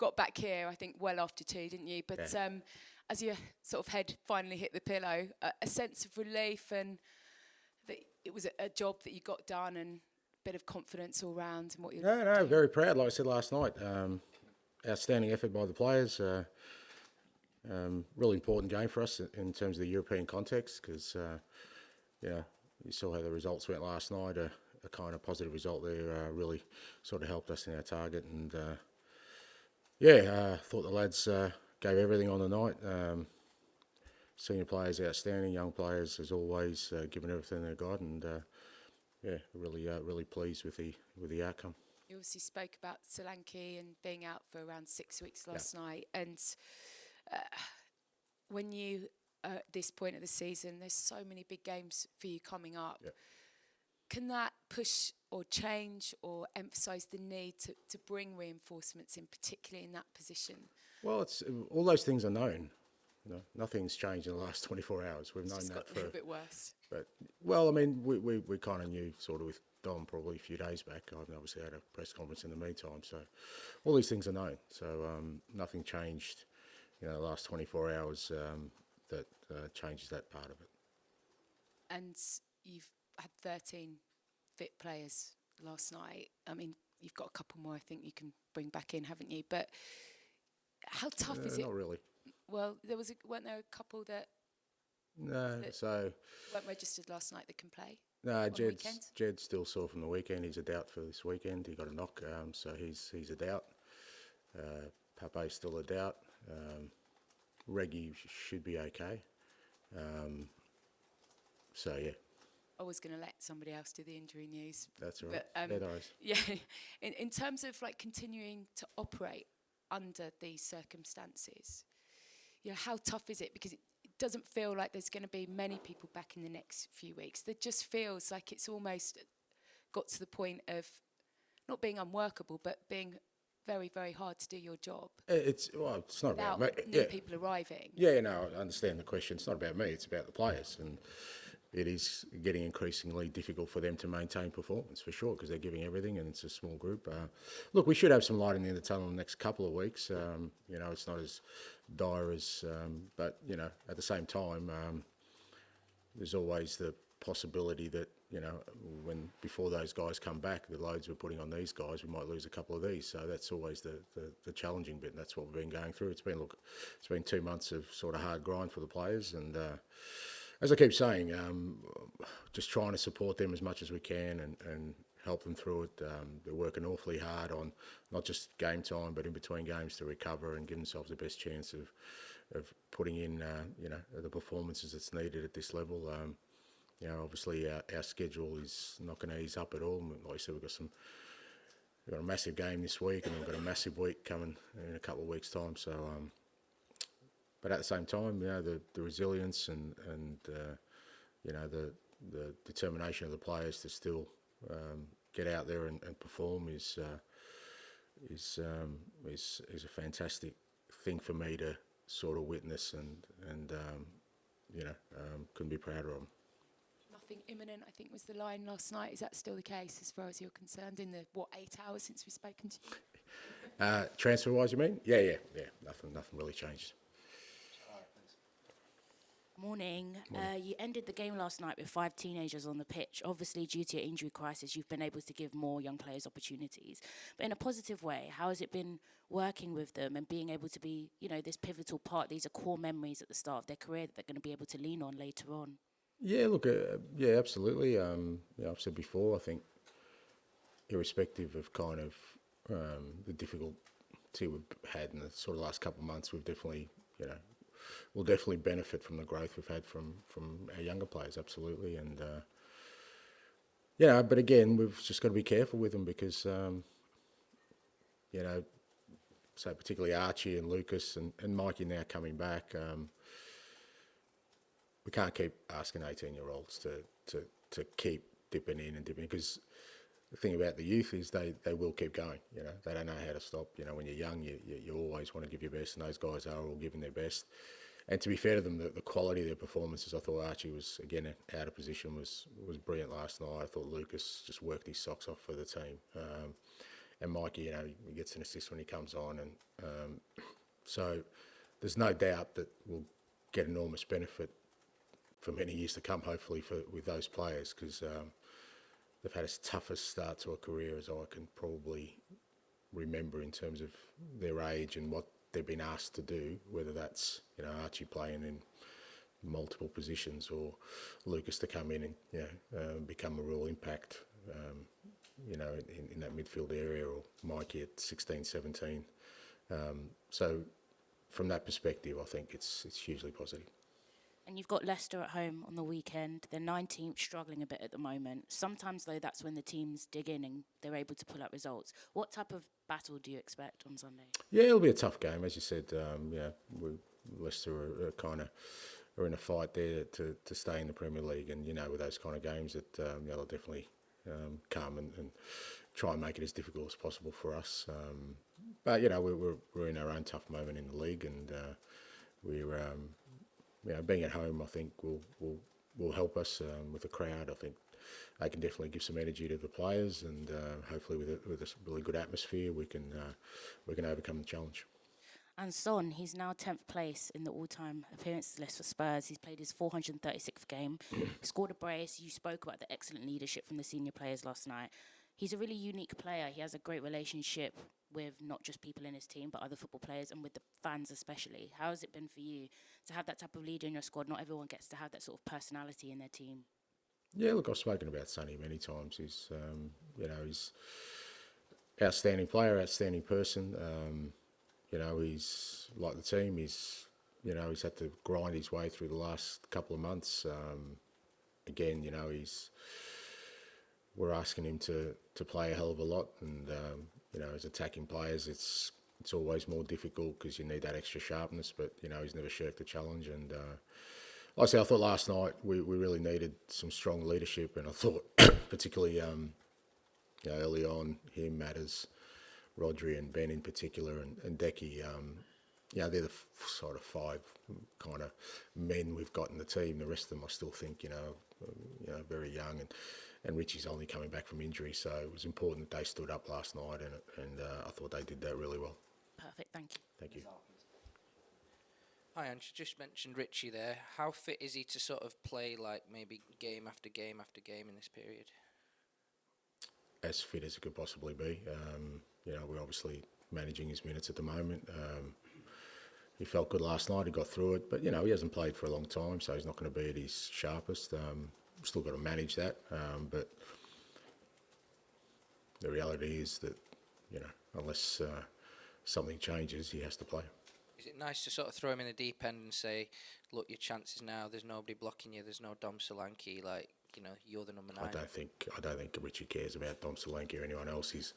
got back here, I think, well after 2, didn't you? But as your sort of head finally hit the pillow, a sense of relief and that it was a job that you got done and a bit of confidence all round and what you're doing. Very proud. Like I said last night, outstanding effort by the players. Really important game for us in terms of the European context because, you saw how the results went last night. A kind of positive result there really sort of helped us in our target. And, thought the lads gave everything on the night. Senior players outstanding, young players as always giving everything they got. And, really pleased with the outcome. You obviously spoke about Solanke and being out for around 6 weeks last night. And when you at this point of the season, there's so many big games for you coming up. Yep. Can that push or change or emphasise the need to bring reinforcements in, particularly in that position? Well, it's all those things are known. Nothing's changed in the last 24 hours. We've known that got a little bit worse. But well, I mean, we kind of knew sort of with Dom probably a few days back. I've obviously had a press conference in the meantime, so all these things are known. So nothing changed, the last 24 hours that changes that part of it. And you've had 13 fit players last night. I mean, you've got a couple more I think you can bring back in, haven't you? But how tough is it? Not really. Well, weren't there a couple that weren't registered last night that can play? No, Jed's still sore from the weekend. He's a doubt for this weekend. He got a knock, so he's a doubt. Pape's still a doubt. Reggie should be okay. I was going to let somebody else do the injury news. That's all right. But, yeah, in terms of like continuing to operate under these circumstances, how tough is it? Because it doesn't feel like there's going to be many people back in the next few weeks. It just feels like it's almost got to the point of not being unworkable, but being very, very hard to do your job. It's not about me. New people arriving. Yeah, no, I understand the question. It's not about me. It's about the players, and it is getting increasingly difficult for them to maintain performance for sure because they're giving everything, and it's a small group. Look, we should have some light in the end of the tunnel in the next couple of weeks. It's not as dire as, but at the same time, there's always the possibility that before those guys come back, the loads we're putting on these guys, we might lose a couple of these. So that's always the challenging bit, and that's what we've been going through. It's been 2 months of sort of hard grind for the players, and as I keep saying, just trying to support them as much as we can and help them through it. They're working awfully hard on not just game time, but in between games to recover and give themselves the best chance of putting in the performances that's needed at this level. Obviously our schedule is not going to ease up at all. Like I said, we've got a massive game this week, and we've got a massive week coming in a couple of weeks' time. So, but at the same time, the resilience and the determination of the players to still get out there and perform is a fantastic thing for me to sort of witness and couldn't be prouder of them. Nothing imminent, I think, was the line last night. Is that still the case as far as you're concerned in the 8 hours since we've spoken to you? Transfer-wise, you mean? Yeah. Nothing really changed. Morning. You ended the game last night with 5 teenagers on the pitch. Obviously, due to your injury crisis, you've been able to give more young players opportunities. But in a positive way, how has it been working with them and being able to be, this pivotal part? These are core memories at the start of their career that they're going to be able to lean on later on. Yeah, look, absolutely. I've said before, I think, irrespective of kind of the difficulty we've had in the sort of last couple of months, we've definitely, we'll definitely benefit from the growth we've had from our younger players, absolutely. And, but again, we've just got to be careful with them because, so particularly Archie and Lucas and Mikey now coming back, we can't keep asking 18-year-olds to keep dipping in because the thing about the youth is they will keep going. They don't know how to stop. When you're young, you always want to give your best, and those guys are all giving their best. And to be fair to them, the quality of their performances, I thought Archie was, again, out of position, was brilliant last night. I thought Lucas just worked his socks off for the team. and Mikey, he gets an assist when he comes on, and so there's no doubt that we'll get enormous benefit for many years to come, hopefully, with those players, because they've had as tough a start to a career as I can probably remember in terms of their age and what they've been asked to do, whether that's Archie playing in multiple positions or Lucas to come in and become a real impact, in that midfield area, or Mikey at 16, 17. So from that perspective, I think it's hugely positive. And you've got Leicester at home on the weekend. They're 19th, struggling a bit at the moment. Sometimes, though, that's when the teams dig in and they're able to pull out results. What type of battle do you expect on Sunday? Yeah, it'll be a tough game, as you said. Leicester are in a fight there to stay in the Premier League, and with those kind of games, that they'll definitely come and try and make it as difficult as possible for us. But we're in our own tough moment in the league, and we're being at home, I think, will help us with the crowd. I think they can definitely give some energy to the players, and hopefully with a really good atmosphere, we can overcome the challenge. And Son, he's now 10th place in the all-time appearances list for Spurs. He's played his 436th game, scored a brace. You spoke about the excellent leadership from the senior players last night. He's a really unique player. He has a great relationship with not just people in his team, but other football players and with the fans especially. How has it been for you to have that type of leader in your squad? Not everyone gets to have that sort of personality in their team. Yeah, look, I've spoken about Sonny many times. He's, he's outstanding player, outstanding person. He's like the team. He's had to grind his way through the last couple of months. Again, we're asking him to play a hell of a lot, and as attacking players, it's always more difficult because you need that extra sharpness. But he's never shirked the challenge, and like I said, I thought last night we really needed some strong leadership, and I thought particularly early on him, Matters, Rodri and Ben in particular, and Decky, they're the sort of five kind of men we've got in the team. The rest of them I still think, very young, and Richie's only coming back from injury, so it was important that they stood up last night, and I thought they did that really well. Perfect, thank you. Thank you. Hi, Ange, you just mentioned Richie there. How fit is he to sort of play like maybe game after game after game in this period? As fit as it could possibly be. We're obviously managing his minutes at the moment. He felt good last night, he got through it, but he hasn't played for a long time, so he's not going to be at his sharpest. Still got to manage that, but the reality is that, unless something changes, he has to play. Is it nice to sort of throw him in the deep end and say, look, your chances now, there's nobody blocking you, there's no Dom Solanke, you're the number 9? I don't think Richie cares about Dom Solanke or anyone else. He's,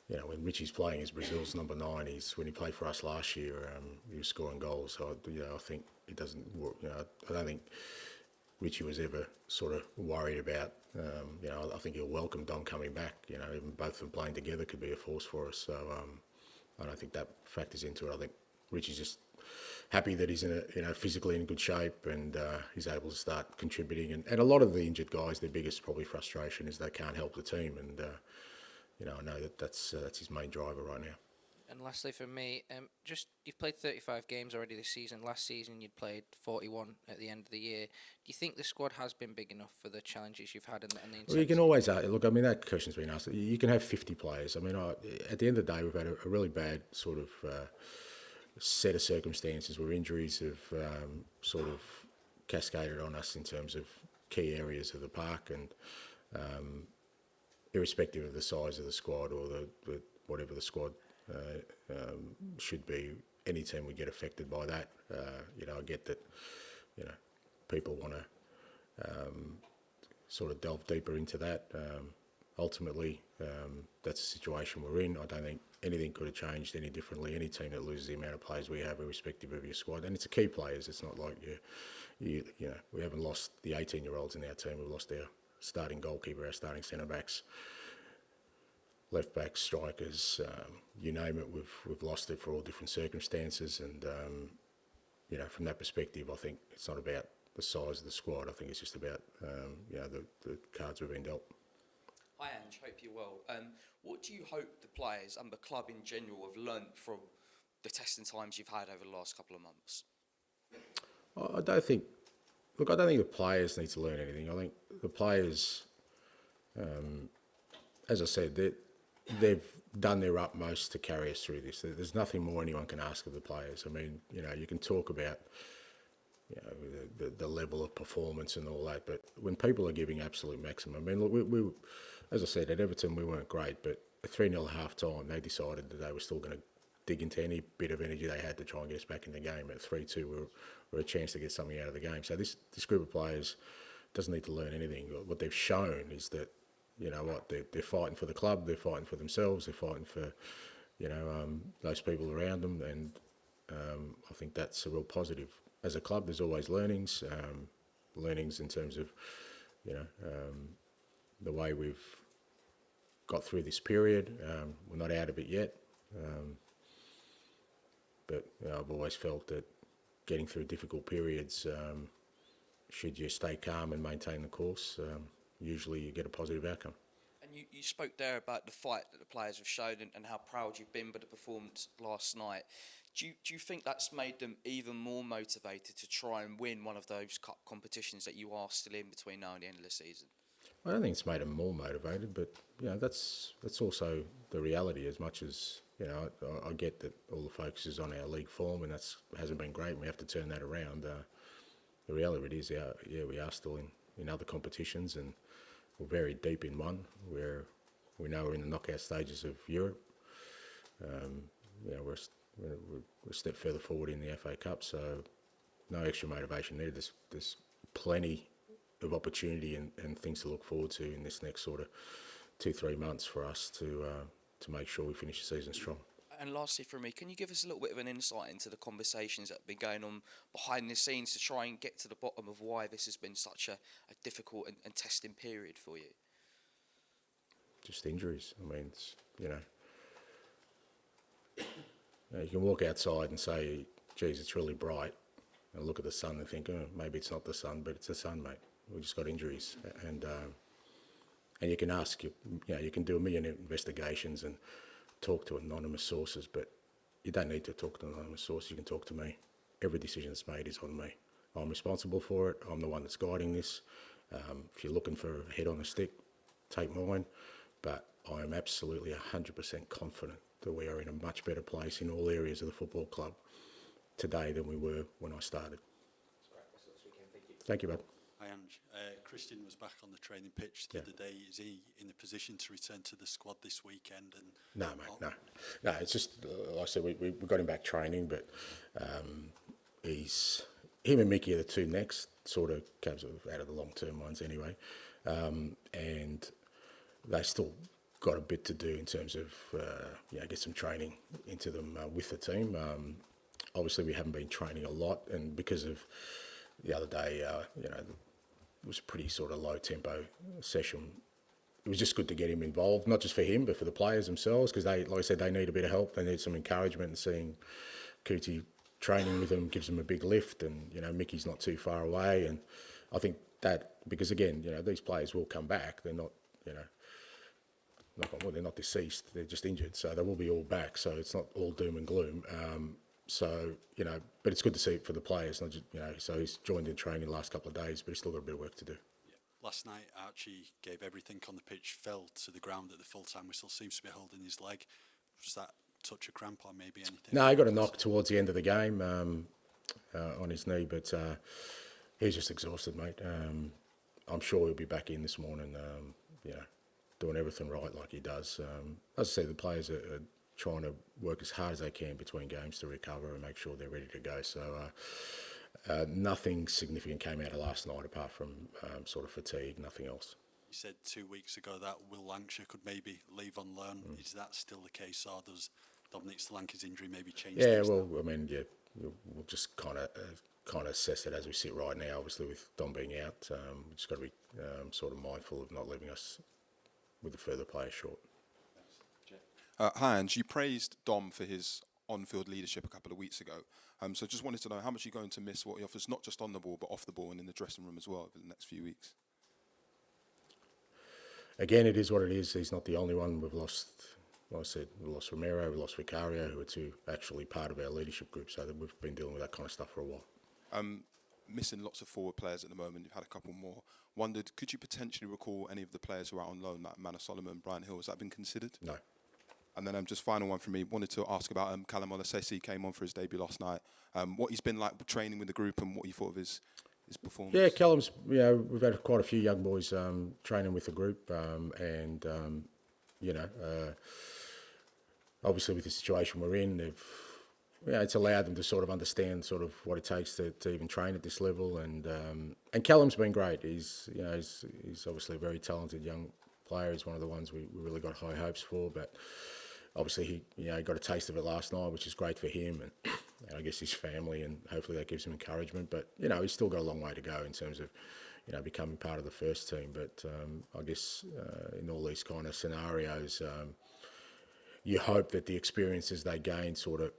when Richie's playing as Brazil's number 9, when he played for us last year, he was scoring goals. So I think it doesn't work. I don't think Richie was ever sort of worried about. I think he'll welcome Dom coming back. Even both of them playing together could be a force for us. So I don't think that factors into it. I think Richie's just happy that he's physically in good shape, and he's able to start contributing. And a lot of the injured guys, their biggest probably frustration is they can't help the team. And I know that's his main driver right now. And lastly from me, you've played 35 games already this season. Last season you'd played 41 at the end of the year. Do you think the squad has been big enough for the challenges you've had and the intensity? Well, you can always look. I mean, that question's been asked. You can have 50 players. I mean, at the end of the day, we've had a really bad sort of set of circumstances where injuries have sort of cascaded on us in terms of key areas of the park, and irrespective of the size of the squad or the whatever the squad should be, any team would get affected by that. I get that, people want to sort of delve deeper into that. Ultimately, that's the situation we're in. I don't think anything could have changed any differently. Any team that loses the amount of players we have, irrespective of your squad, and it's a key players. It's not like we haven't lost the 18-year-olds in our team. We've lost our starting goalkeeper, our starting centre backs, left backs, strikers, you name it. We've lost it for all different circumstances, and from that perspective, I think it's not about the size of the squad. I think it's just about the cards we've been dealt. Hi Ange, hope you're well. What do you hope the players and the club in general have learnt from the testing times you've had over the last couple of months? I don't think. Look, I don't think the players need to learn anything. I think the players, as I said, they've done their utmost to carry us through this. There's nothing more anyone can ask of the players. I mean, you can talk about, the level of performance and all that, but when people are giving absolute maximum, I mean, look, we as I said, at Everton we weren't great, but at 3-0 at half time, they decided that they were still going to dig into any bit of energy they had to try and get us back in the game. At 3-2, we're a chance to get something out of the game. So this group of players doesn't need to learn anything. What they've shown is that, they're fighting for the club, they're fighting for themselves, they're fighting for, those people around them, and I think that's a real positive. As a club, there's always learnings in terms of, the way we've got through this period. We're not out of it yet, but I've always felt that getting through difficult periods, should you stay calm and maintain the course, usually you get a positive outcome. And you spoke there about the fight that the players have shown and how proud you've been by the performance last night. Do you think that's made them even more motivated to try and win one of those cup competitions that you are still in between now and the end of the season? I don't think it's made them more motivated, but that's also the reality. As much as I get that all the focus is on our league form, and hasn't been great, and we have to turn that around. The reality is, we are still in other competitions, and we're very deep in one. Where we know we're in the knockout stages of Europe. We're a step further forward in the FA Cup, so no extra motivation there. There's plenty of opportunity and things to look forward to in this next sort of 2-3 months for us to make sure we finish the season strong. And lastly from me, can you give us a little bit of an insight into the conversations that have been going on behind the scenes to try and get to the bottom of why this has been such a difficult and testing period for you? Just injuries. I mean, you can walk outside and say, geez, it's really bright, and look at the sun and think, oh, maybe it's not the sun, but it's the sun, mate. We've just got injuries. And you can ask, you can do a million investigations and talk to anonymous sources, but you don't need to talk to anonymous sources. You can talk to me. Every decision that's made is on me. I'm responsible for it. I'm the one that's guiding this. If you're looking for a head on a stick, take mine. But I am absolutely 100% confident that we are in a much better place in all areas of the football club today than we were when I started. Thank you, bud. Hi, Ange. Christian was back on the training pitch the other day. Is he in the position to return to the squad this weekend? And no, mate, no. It's just, like I said, we got him back training, but him and Mickey are the two next, sort of comes out of the long-term ones anyway, and they still got a bit to do in terms of get some training into them with the team. Obviously, we haven't been training a lot, and because of the other day, it was a pretty sort of low tempo session. It was just good to get him involved, not just for him, but for the players themselves, because they, like I said, they need a bit of help. They need some encouragement, and seeing Kuti training with them gives them a big lift, and Mickey's not too far away, and I think that, because again, these players will come back. They're not, knock on wood, they're not deceased. They're just injured, so they will be all back. So it's not all doom and gloom. But it's good to see it for the players. Not just, so he's joined in training the last couple of days, but he's still got a bit of work to do. Yeah. Last night, Archie gave everything on the pitch, fell to the ground at the full-time whistle, seems to be holding his leg. Was that touch of cramp or maybe anything? No, he got a knock towards the end of the game on his knee, but he's just exhausted, mate. I'm sure he'll be back in this morning, doing everything right like he does. As I said, the players are trying to work as hard as they can between games to recover and make sure they're ready to go. So nothing significant came out of last night apart from sort of fatigue, nothing else. You said 2 weeks ago that Will Lancashire could maybe leave on loan. Is that still the case, or does Dominic Solanke's injury maybe change things? Well, I mean, we'll just kind of assess it as we sit right now. Obviously, with Dom being out, we've just got to be sort of mindful of not leaving us with a further player short. Hi, Ange. You praised Dom for his on-field leadership a couple of weeks ago. So just wanted to know how much you're going to miss what he offers, not just on the ball, but off the ball and in the dressing room as well over the next few weeks. again, it is what it is. He's not the only one. We've lost, like I said, we lost Romero, we lost Vicario, who are two actually part of our leadership group. So that we've been dealing with that kind of stuff for a while. Missing lots of forward players at the moment. You've had a couple more. Wondered, could you potentially recall any of the players who are out on loan, like Manor Solomon, Brian Hill? Has that been considered? No. And then just final one from me. Wanted to ask about Callum Olasesi. Came on for his debut last night. What he's been like training with the group and what you thought of his performance. Yeah, Callum's. We've had quite a few young boys training with the group, and obviously with the situation we're in, it's allowed them to sort of understand sort of what it takes to even train at this level, and Callum's been great. He's obviously a very talented young player. He's one of the ones we really got high hopes for, but obviously he got a taste of it last night, which is great for him and I guess his family, and hopefully that gives him encouragement. But he's still got a long way to go in terms of becoming part of the first team. But I guess in all these kind of scenarios, you hope that the experiences they gain sort of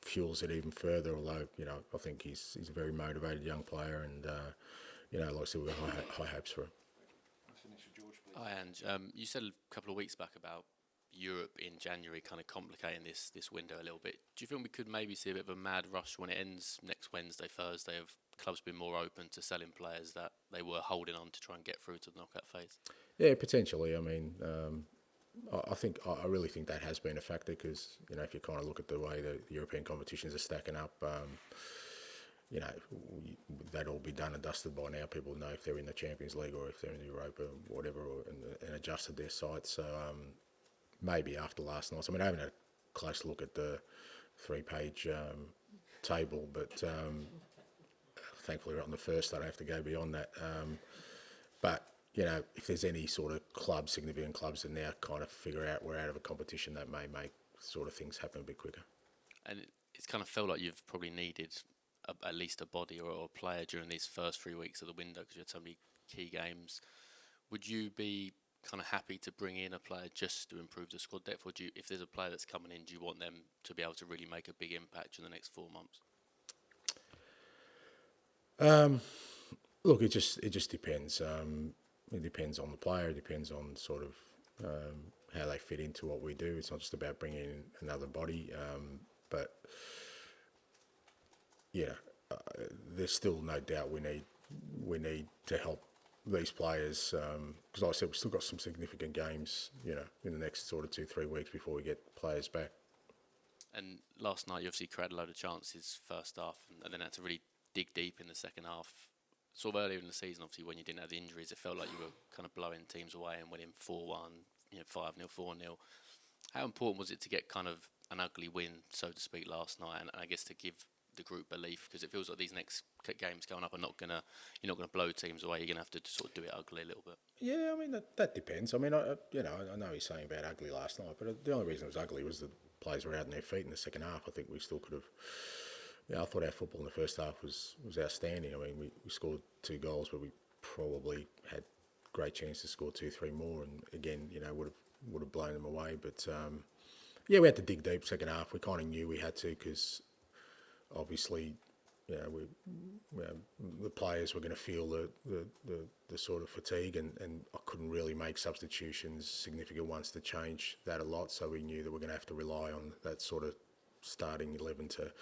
fuels it even further. Although I think he's a very motivated young player, and like I said, we've got high hopes for him. Hi, Ange. You said a couple of weeks back about Europe in January kind of complicating this window a little bit. Do you think we could maybe see a bit of a mad rush when it ends next Wednesday, Thursday, of clubs being more open to selling players that they were holding on to try and get through to the knockout phase? Yeah, potentially. I mean, I really think that has been a factor because if you kind of look at the way the European competitions are stacking up, that'd all be done and dusted by now. People know if they're in the Champions League or if they're in Europa or whatever, and adjusted their sites. So maybe after last night. I mean, I haven't had a close look at the 3-page table, but thankfully we're on the first. I don't have to go beyond that. But if there's any sort of significant clubs that now kind of figure out we're out of a competition, that may make sort of things happen a bit quicker. And it's kind of felt like you've probably needed at least a body or a player during these first 3 weeks of the window because you had so many key games. Would you be kind of happy to bring in a player just to improve the squad depth, or if there's a player that's coming in, do you want them to be able to really make a big impact in the next 4 months? Look, it just depends. It depends on the player. It depends on sort of how they fit into what we do. It's not just about bringing in another body, but there's still no doubt we need to help these players because, like I said, we've still got some significant games, in the next sort of 2-3 weeks before we get players back. And last night, you obviously created a load of chances first half, and then had to really dig deep in the second half. Sort of earlier in the season, obviously, when you didn't have the injuries, it felt like you were kind of blowing teams away and winning 4-1, 5-0, 4-0. How important was it to get kind of an ugly win, so to speak, last night, and I guess to give the group belief, because it feels like these next games coming up are you're not gonna blow teams away. You're gonna have to sort of do it ugly a little bit. Yeah, I mean that depends. I mean, I know he's saying about ugly last night, but the only reason it was ugly was the players were out on their feet in the second half. I think we still could have. I thought our football in the first half was outstanding. I mean, we scored 2 goals, but we probably had great chance to score 2-3 more, and again, would have blown them away. But we had to dig deep second half. We kind of knew we had to because obviously, the players were going to feel the sort of fatigue, and I couldn't really make substitutions, significant ones, to change that a lot. So we knew that we're going to have to rely on that sort of starting 11 to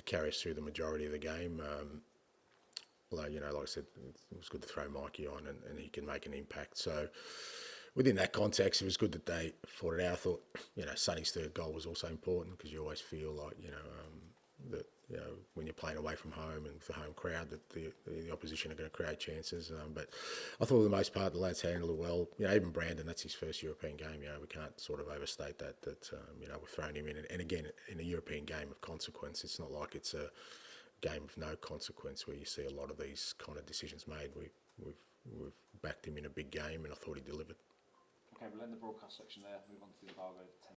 carry us through the majority of the game. Although, like I said, it was good to throw Mikey on and he can make an impact. So within that context, it was good that they fought it out. I thought, Sonny's third goal was also important because you always feel like, that when you're playing away from home and with the home crowd, that the opposition are going to create chances. But I thought for the most part the lads handled it well. Even Brandon, that's his first European game. We can't sort of overstate that we're throwing him in. And again, in a European game of consequence, it's not like it's a game of no consequence where you see a lot of these kind of decisions made. We've backed him in a big game, and I thought he delivered. Okay, we'll end the broadcast section there. Move on to the embargo.